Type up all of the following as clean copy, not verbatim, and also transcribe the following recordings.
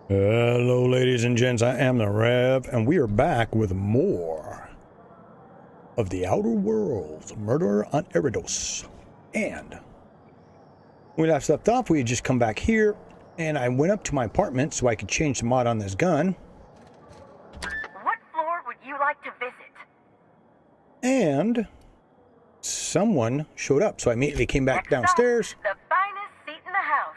Hello, ladies and gents. I am the Rev, and we are back with more of the Outer Worlds, Murder on Eridanos. And when we last left off, we had just come back here, and I went up to my apartment so I could change the mod on this gun. What floor would you like to visit? And someone showed up, so I immediately came back downstairs. The finest seat in the house.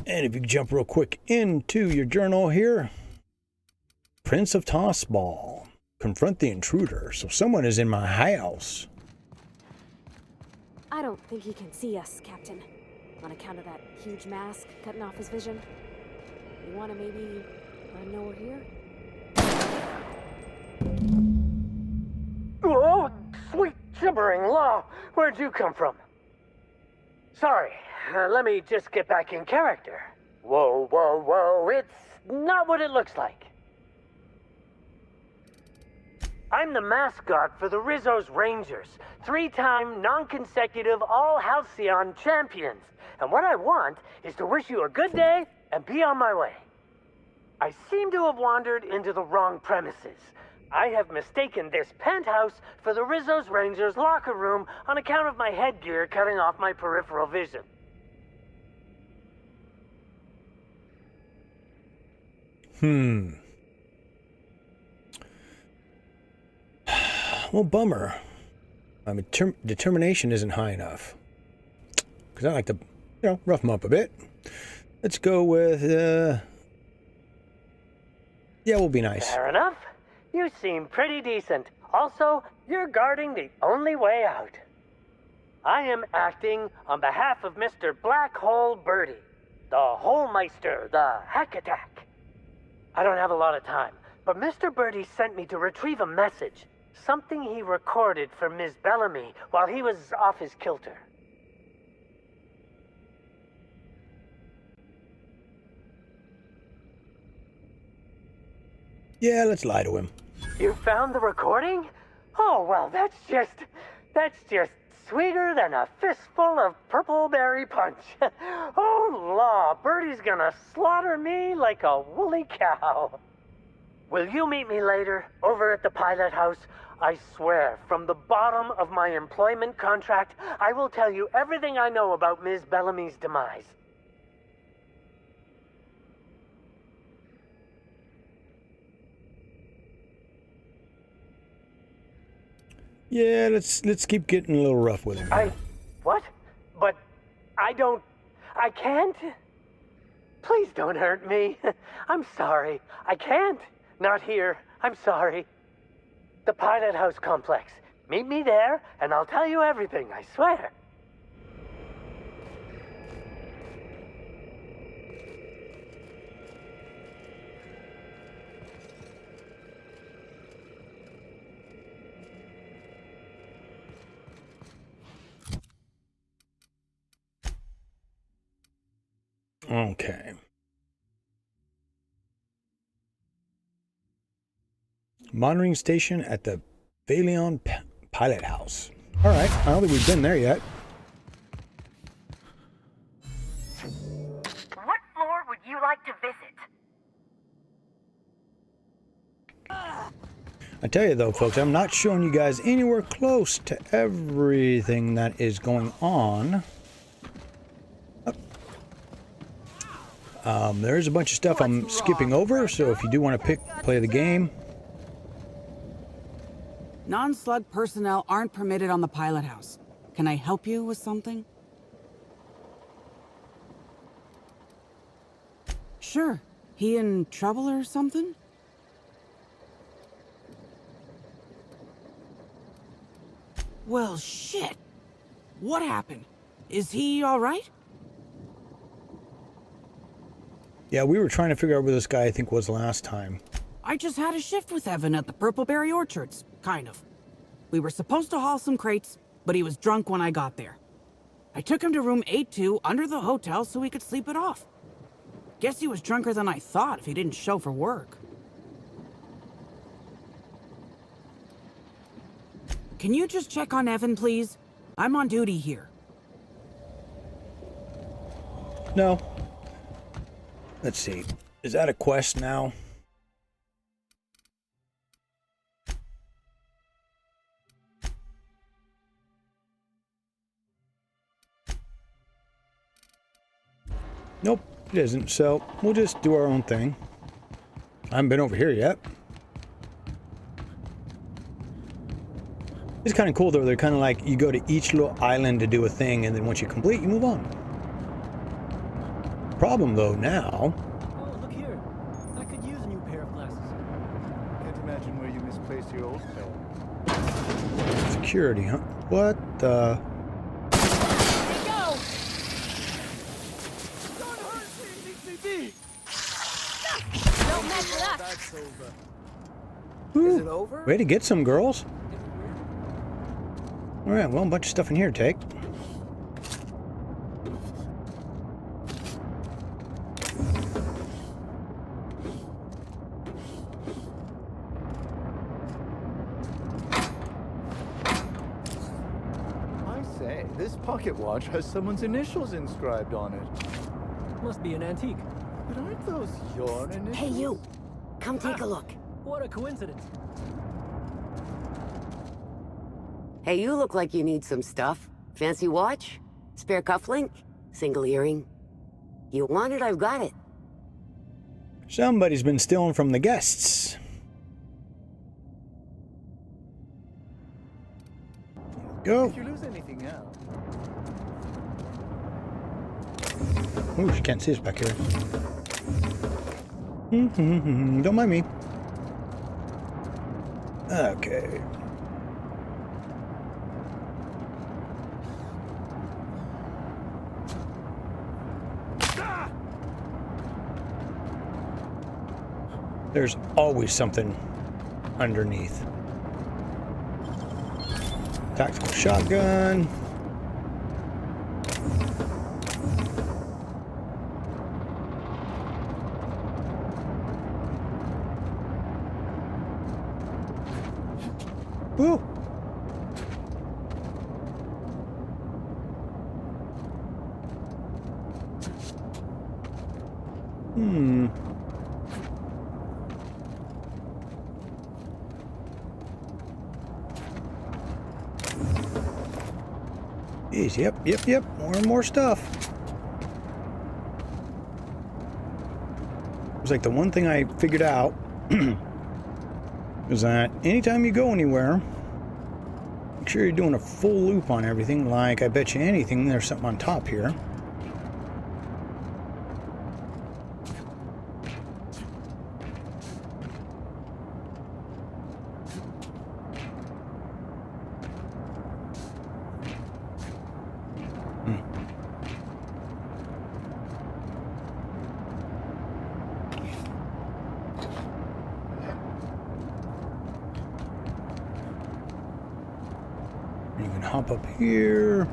And if you jump real quick into your journal here, Price of Tossball, confront the intruder. So someone is in my house. I don't think he can see us, Captain. On account of that huge mask cutting off his vision. You want to maybe let him know we're here? Oh, sweet gibbering law! Where'd you come from? Sorry, let me just get back in character. Whoa, whoa, whoa, it's not what it looks like. I'm the mascot for the Rizzo's Rangers, 3-time non-consecutive all-Halcyon champions. And what I want is to wish you a good day and be on my way. I seem to have wandered into the wrong premises. I have mistaken this penthouse for the Rizzo's Rangers locker room on account of my headgear cutting off my peripheral vision. Well, bummer. My determination isn't high enough. Because I like to, rough them up a bit. Let's go with, yeah, we'll be nice. Fair enough. You seem pretty decent. Also, you're guarding the only way out. I am acting on behalf of Mr. Black Hole Birdie, the Holmeister, the Hack Attack. I don't have a lot of time, but Mr. Birdie sent me to retrieve a message. Something he recorded for Ms. Bellamy while he was off his kilter. Yeah, let's lie to him. You found the recording? Oh, well, that's just sweeter than a fistful of purple berry punch. Oh, law, Birdie's gonna slaughter me like a woolly cow. Will you meet me later, over at the pilot house? I swear, from the bottom of my employment contract, I will tell you everything I know about Ms. Bellamy's demise. Yeah, let's keep getting a little rough with him. What? But I can't? Please don't hurt me. I'm sorry. I can't. Not here. I'm sorry. The Pilot House complex. Meet me there, and I'll tell you everything, I swear. Okay. Monitoring station at the Radeon Pilot House. All right, I don't think we've been there yet. What floor would you like to visit? I tell you though, folks, I'm not showing you guys anywhere close to everything that is going on. There's a bunch of stuff I'm skipping over, so if you do want to play the game. Non-slug personnel aren't permitted on the pilot house. Can I help you with something? Sure. He in trouble or something? Well, shit. What happened? Is he all right? Yeah, we were trying to figure out where this guy I think was last time. I just had a shift with Evan at the Purpleberry Orchards, kind of. We were supposed to haul some crates, but he was drunk when I got there. I took him to room 82 under the hotel so he could sleep it off. Guess he was drunker than I thought if he didn't show for work. can you just check on Evan, please? I'm on duty here. No. Let's see. Is that a quest now? Nope, it isn't. So we'll just do our own thing. I haven't been over here yet. It's kind of cool though. They're kind of like you go to each little island to do a thing, and then once you complete, you move on. Problem though now. Oh, look here. I could use a new pair of glasses. Can't imagine where you misplaced your old pair. Security, huh? What the? Don't mess with us. That's over. Ooh, Is it over? way to get some girls. All right, well, a bunch of stuff in here to take. I say, this pocket watch has someone's initials inscribed on it. Must be an antique. But aren't those your initials? Hey, you! Come take a look. What a coincidence. Hey, you look like you need some stuff. Fancy watch? Spare cufflink? Single earring? You want it, I've got it. Somebody's been stealing from the guests. Go. If you lose anything out, Ooh, she can't see us back here. Don't mind me. Okay. There's always something underneath. Tactical shotgun. Woo! Jeez, yep. More and more stuff. It was like the one thing I figured out is that anytime you go anywhere, make sure you're doing a full loop on everything. Like, I bet you anything, there's something on top here. You can hop up here.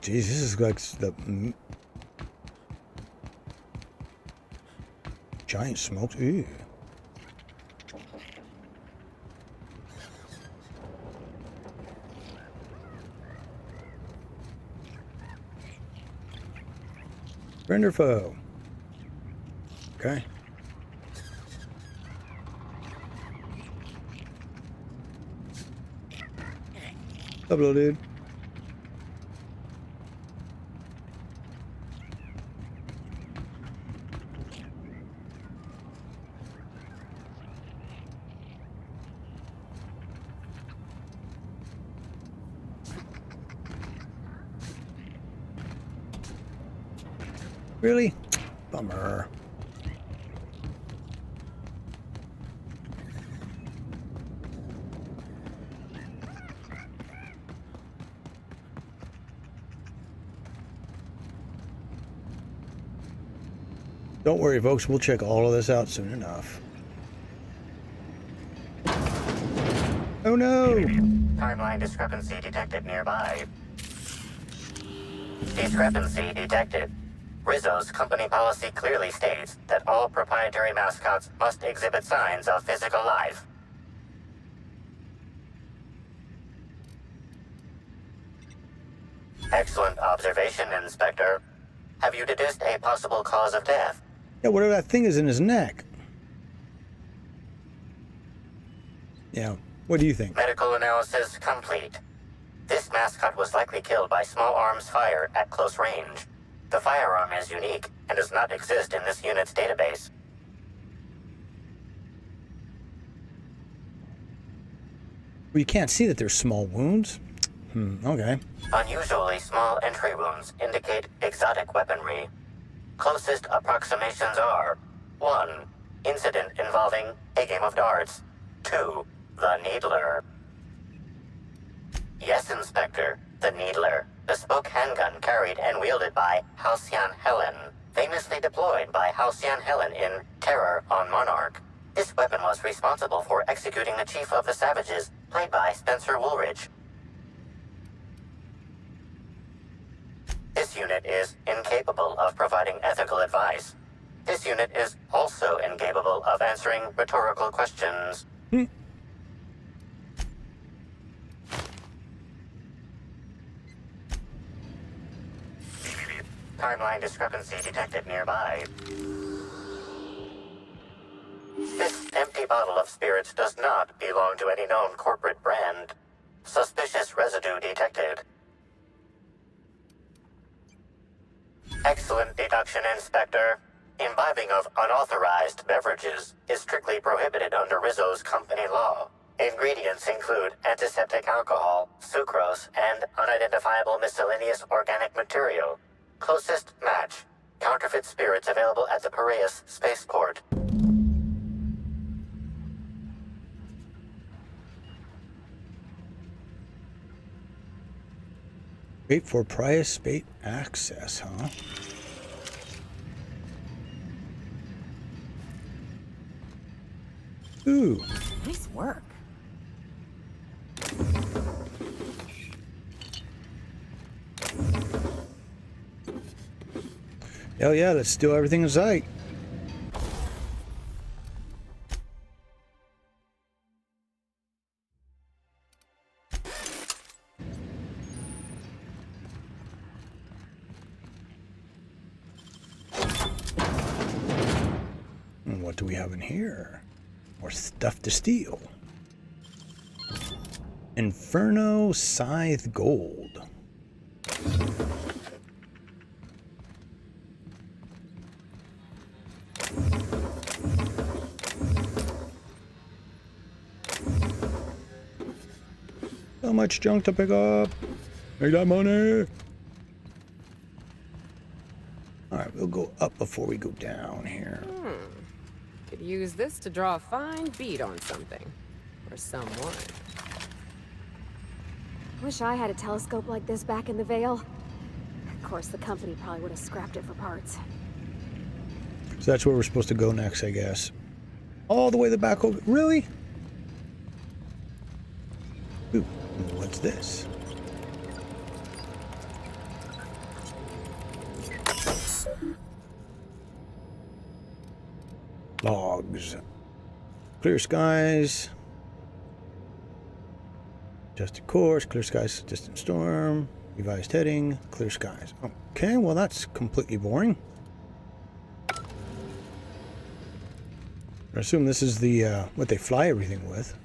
Jeez, this is like the giant smokes. Ew. Friend or foe? Okay. Hello, dude. Really? Bummer. Don't worry, folks. We'll check all of this out soon enough. Oh. Oh no! Timeline discrepancy detected nearby. Discrepancy detected. Rizzo's company policy clearly states that all proprietary mascots must exhibit signs of physical life. Excellent observation, Inspector. Have you deduced a possible cause of death? Yeah, whatever that thing is in his neck. Yeah, what do you think? Medical analysis complete. This mascot was likely killed by small arms fire at close range. The firearm is unique and does not exist in this unit's database. Well, you can't see that there's small wounds. Okay. Unusually small entry wounds indicate exotic weaponry. Closest approximations are 1. Incident involving a game of darts. 2. The Needler. Yes, Inspector. The Needler. Bespoke handgun carried and wielded by Halcyon Helen. Famously deployed by Halcyon Helen in Terror on Monarch. This weapon was responsible for executing the Chief of the Savages, played by Spencer Woolridge. This unit is incapable of providing ethical advice. This unit is also incapable of answering rhetorical questions. Timeline discrepancy detected nearby. This empty bottle of spirits does not belong to any known corporate brand. Suspicious residue detected. Excellent deduction, Inspector. Imbibing of unauthorized beverages is strictly prohibited under Rizzo's company law. Ingredients include antiseptic alcohol, sucrose, and unidentifiable miscellaneous organic material. Closest match. Counterfeit spirits available at the Piraeus spaceport. Wait for Prius Spate access, huh? Ooh. Nice work. Hell yeah, let's steal everything in sight. And what do we have in here? More stuff to steal. Inferno Scythe Gold. So much junk to pick up. Make that money. Alright, we'll go up before we go down here. Could use this to draw a fine bead on something. Or someone. Wish I had a telescope like this back in the Vale. Of course, the company probably would have scrapped it for parts. So that's where we're supposed to go next, I guess. All the way the back over. Really? Ooh, what's this? Logs. Clear skies. Adjusted course. Clear skies. Distant storm. Revised heading. Clear skies. Okay, well that's completely boring. I assume this is the what they fly everything with.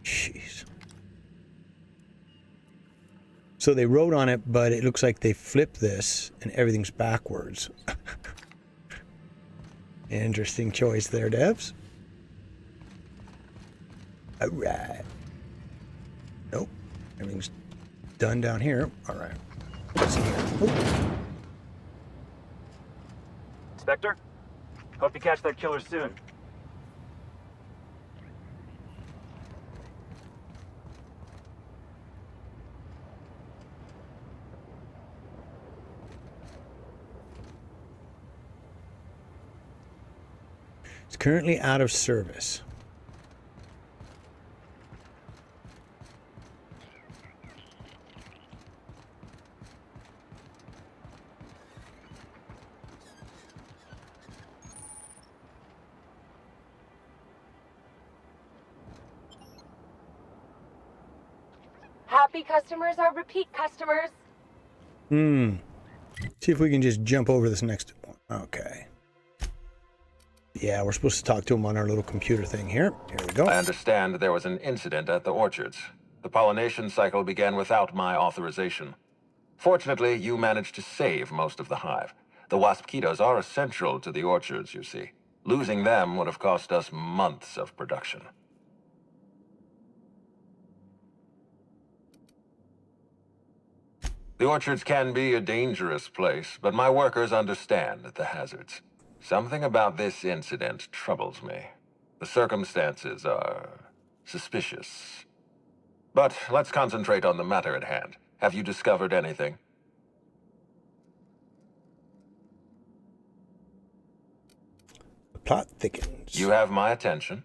Jeez. So they wrote on it, but it looks like they flipped this and everything's backwards. Interesting choice there, devs. Alright. Nope. Everything's done down here. Alright. What's in here? Oh. Inspector? Hope you catch that killer soon. It's currently out of service. Happy customers are repeat customers. See if we can just jump over this next one. Okay. Yeah, we're supposed to talk to him on our little computer thing here. Here we go. I understand there was an incident at the orchards. The pollination cycle began without my authorization. Fortunately, you managed to save most of the hive. The wasp-ketos are essential to the orchards, you see. Losing them would have cost us months of production. The orchards can be a dangerous place, but my workers understand the hazards. Something about this incident troubles me. The circumstances are suspicious. But let's concentrate on the matter at hand. Have you discovered anything? The plot thickens. You have my attention.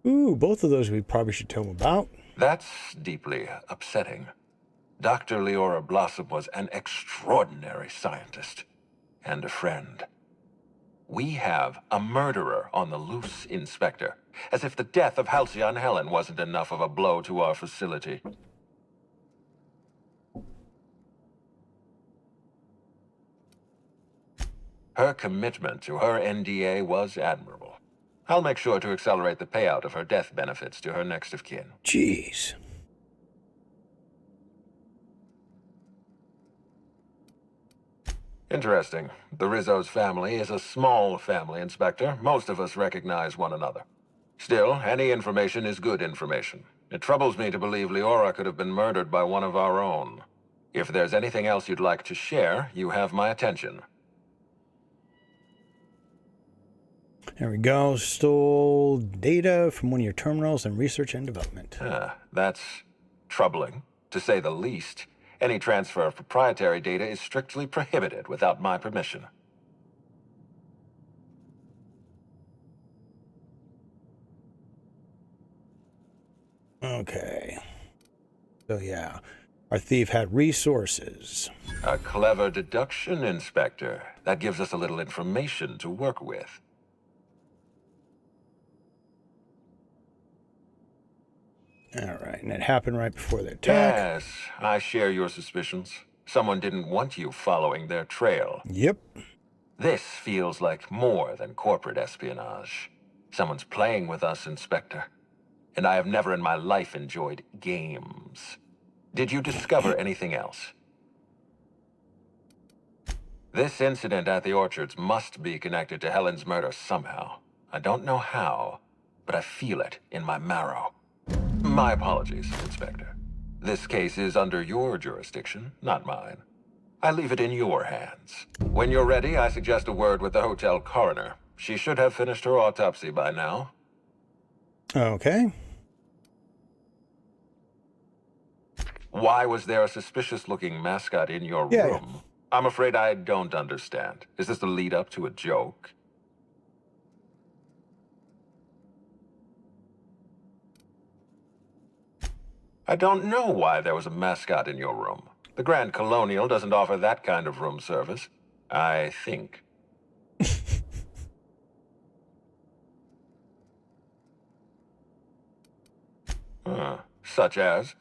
Ooh, both of those we probably should tell him about. That's deeply upsetting. Dr. Leora Blossom was an extraordinary scientist and a friend. We have a murderer on the loose, Inspector. As if the death of Halcyon Helen wasn't enough of a blow to our facility. Her commitment to her NDA was admirable. I'll make sure to accelerate the payout of her death benefits to her next of kin. Jeez. Interesting. The Rizzo's family is a small family, Inspector. Most of us recognize one another. Still, any information is good information. It troubles me to believe Leora could have been murdered by one of our own. If there's anything else you'd like to share, you have my attention. There we go. Stole data from one of your terminals in research and development. That's troubling, to say the least. Any transfer of proprietary data is strictly prohibited without my permission. Okay. So yeah, our thief had resources. A clever deduction, Inspector. That gives us a little information to work with. All right, and it happened right before the attack. Yes, I share your suspicions. Someone didn't want you following their trail. Yep. This feels like more than corporate espionage. Someone's playing with us, Inspector. And I have never in my life enjoyed games. Did you discover anything else? This incident at the orchards must be connected to Helen's murder somehow. I don't know how, but I feel it in my marrow. My apologies, Inspector. This case is under your jurisdiction, not mine. I leave it in your hands. When you're ready, I suggest a word with the hotel coroner. She should have finished her autopsy by now. Okay. Why was there a suspicious-looking mascot in your room? I'm afraid I don't understand. Is this the lead-up to a joke? I don't know why there was a mascot in your room. The Grand Colonial doesn't offer that kind of room service, I think. Such as?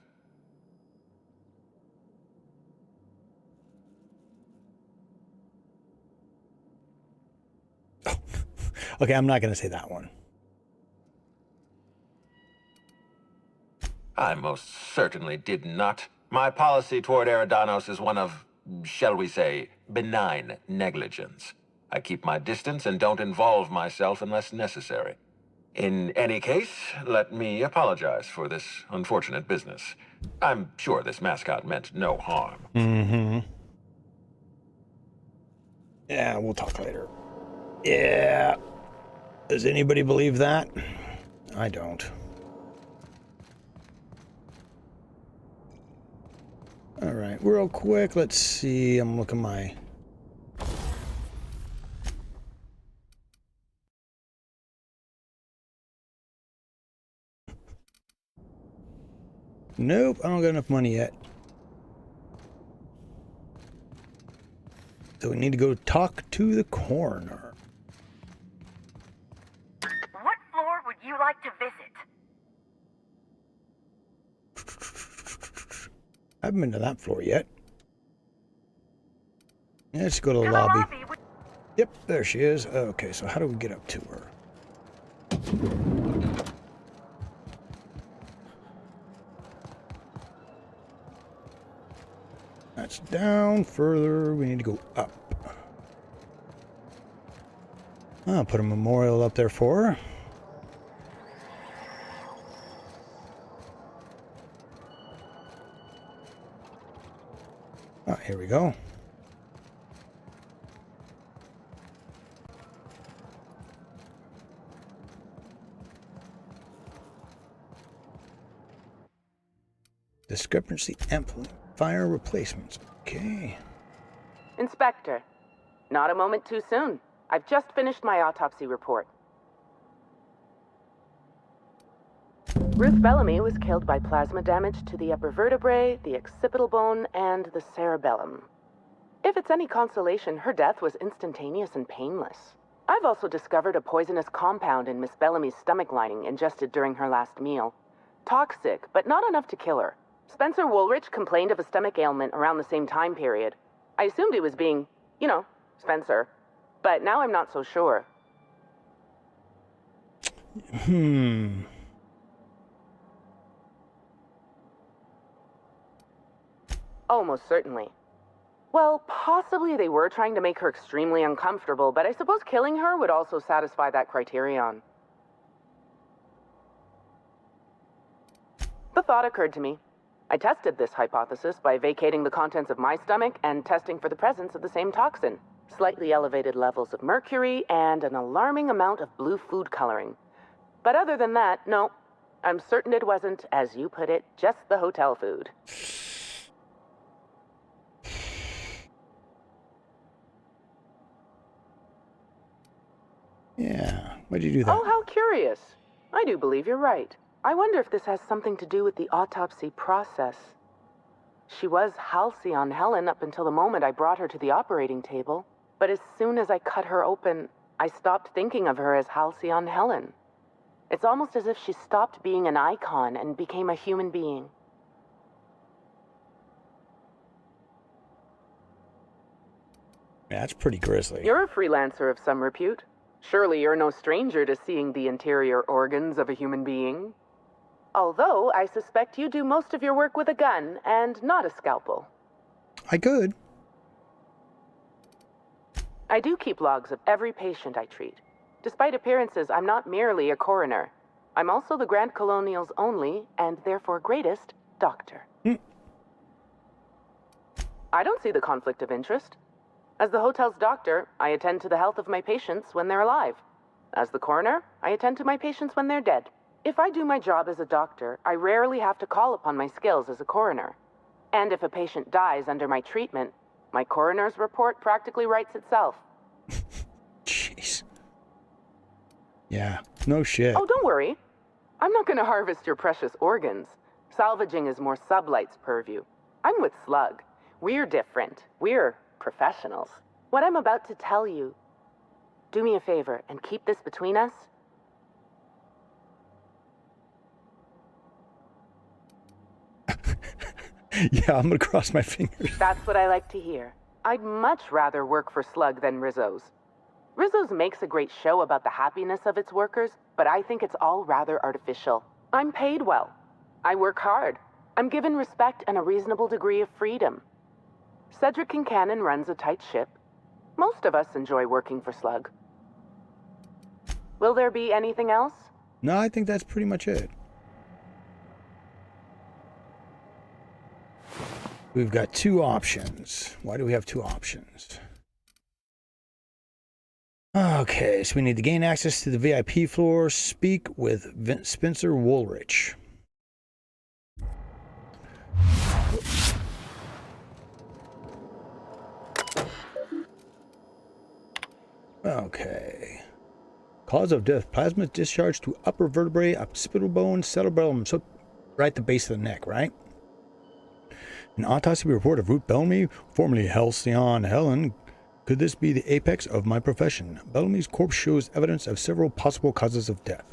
Okay, I'm not going to say that one. I most certainly did not. My policy toward Eridanos is one of, shall we say, benign negligence. I keep my distance and don't involve myself unless necessary. In any case, let me apologize for this unfortunate business. I'm sure this mascot meant no harm. Mm-hmm. Yeah, we'll talk later. Yeah. Does anybody believe that? I don't. All right, real quick, let's see. I'm looking my... Nope, I don't got enough money yet. So we need to go talk to the coroner. What floor would you like to visit? I haven't been to that floor yet. Let's go to the lobby. Yep, there she is. Okay, so how do we get up to her? That's down further. We need to go up. I'll put a memorial up there for her. Oh, here we go. Discrepancy Amplifier replacements. Okay. Inspector, not a moment too soon. I've just finished my autopsy report. Ruth Bellamy was killed by plasma damage to the upper vertebrae, the occipital bone, and the cerebellum. If it's any consolation, her death was instantaneous and painless. I've also discovered a poisonous compound in Miss Bellamy's stomach lining ingested during her last meal. Toxic, but not enough to kill her. Spencer Woolrich complained of a stomach ailment around the same time period. I assumed he was being, you know, Spencer. But now I'm not so sure. Almost certainly. Well, possibly they were trying to make her extremely uncomfortable, but I suppose killing her would also satisfy that criterion. The thought occurred to me. I tested this hypothesis by vacating the contents of my stomach and testing for the presence of the same toxin. Slightly elevated levels of mercury and an alarming amount of blue food coloring. But other than that, no. I'm certain it wasn't, as you put it, just the hotel food. Yeah, why'd you do that? Oh, how curious. I do believe you're right. I wonder if this has something to do with the autopsy process. She was Halcyon Helen up until the moment I brought her to the operating table. But as soon as I cut her open, I stopped thinking of her as Halcyon Helen. It's almost as if she stopped being an icon and became a human being. Yeah, that's pretty grisly. You're a freelancer of some repute. Surely you're no stranger to seeing the interior organs of a human being. Although, I suspect you do most of your work with a gun and not a scalpel. I could. I do keep logs of every patient I treat. Despite appearances, I'm not merely a coroner. I'm also the Grand Colonial's only, and therefore greatest, doctor. I don't see the conflict of interest. As the hotel's doctor, I attend to the health of my patients when they're alive. As the coroner, I attend to my patients when they're dead. If I do my job as a doctor, I rarely have to call upon my skills as a coroner. And if a patient dies under my treatment, my coroner's report practically writes itself. Jeez. Yeah, no shit. Oh, don't worry. I'm not going to harvest your precious organs. Salvaging is more Sublight's purview. I'm with Slug. We're different. We're professionals. What I'm about to tell you, do me a favor and keep this between us. Yeah, I'm gonna cross my fingers. That's what I like to hear. I'd much rather work for Slug than Rizzo's. Rizzo's makes a great show about the happiness of its workers, but I think it's all rather artificial. I'm paid well. I work hard. I'm given respect and a reasonable degree of freedom. Cedric Kincannon runs a tight ship. Most of us enjoy working for Slug. Will there be anything else? No, I think that's pretty much it. We've got two options. Why do we have two options? Okay, so we need to gain access to the VIP floor, speak with Spencer Woolrich. Okay. Cause of death. Plasma discharge to upper vertebrae, occipital bone, cerebellum. So right at the base of the neck, right? An autopsy report of Ruth Bellamy, formerly Halcyon Helen. Could this be the apex of my profession? Bellamy's corpse shows evidence of several possible causes of death.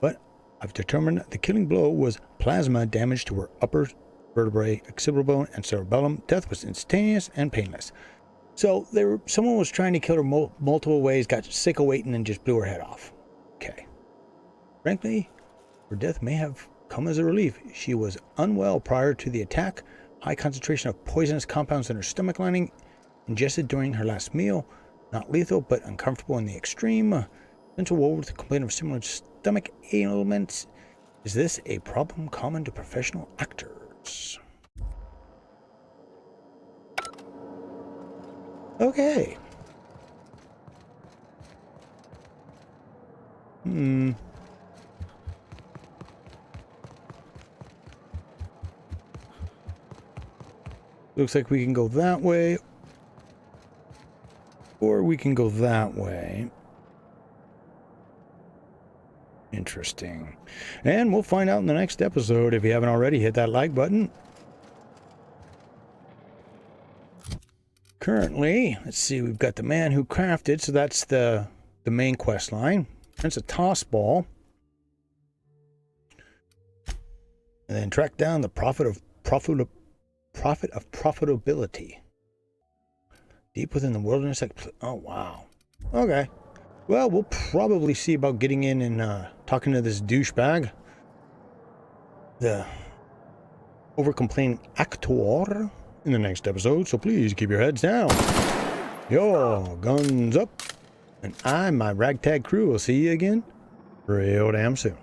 But I've determined the killing blow was plasma damage to her upper vertebrae, occipital bone, and cerebellum. Death was instantaneous and painless. So someone was trying to kill her multiple ways, got sick of waiting, and just blew her head off. Okay. Frankly, her death may have come as a relief. She was unwell prior to the attack. High concentration of poisonous compounds in her stomach lining, ingested during her last meal. Not lethal, but uncomfortable in the extreme. Central Woolworth complained of similar stomach ailments. Is this a problem common to professional actors? Okay. Looks like we can go that way. Or we can go that way. Interesting. And we'll find out in the next episode. If you haven't already, hit that like button. Currently, let's see, we've got the man who crafted, so that's the main quest line. That's a Tossball. And then track down the profit of profitability. Deep within the wilderness. Oh, wow. Okay. Well, we'll probably see about getting in and talking to this douchebag. The over-complaining actor in the next episode, so please keep your heads down. Yo, guns up. And I and my ragtag crew will see you again real damn soon.